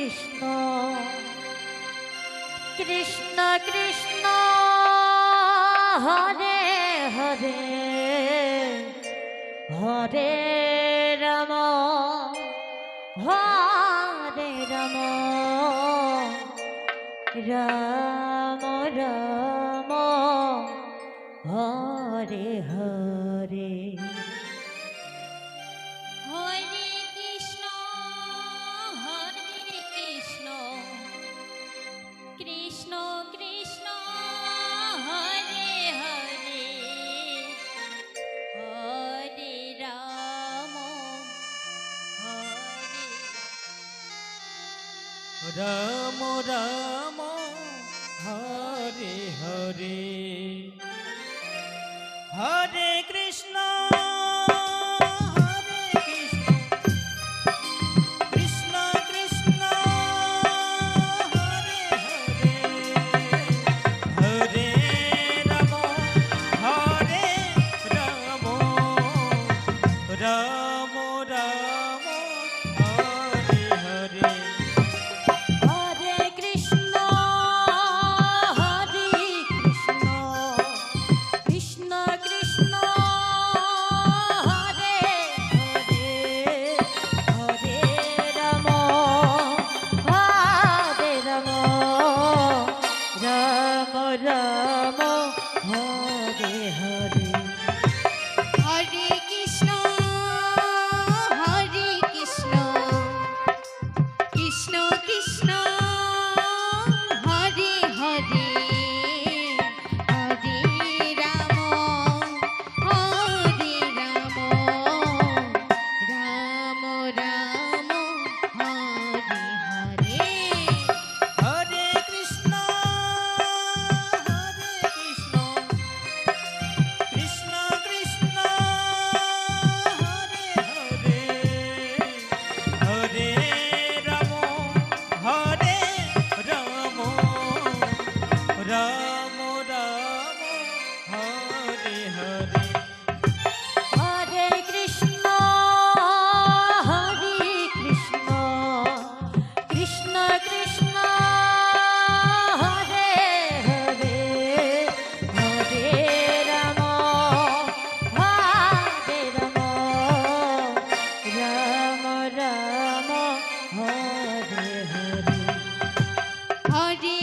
Krishna Krishna Krishna Hare Hare Hare Ram Hare Ram Ram Ram Hare Hare Hare Krishna Krishna Krishna Hare Hare Hare Ram Ram Ram Hare Hare Hare Krishna Hare Krishna Krishna Krishna Hare Hare Hare Ram Hare Ram Ram Ram Hare Hare Hare Krishna Hare Krishna Krishna Krishna Hare Hare Hare Ram Hare Ram Ram Ram Hare Hare Hare Krishna Krishna Krishna Hare Hare Hare Ram Ram Ram Hare Hare Hare Krishna Krishna Krishna Hare Hare Hare Ram Hare Ram Ram Ram Hare Hare Hare Krishna Hare Krishna Krishna Krishna Hare Hare Hare Ram Hare Ram Ram Ram Hare Hare Hare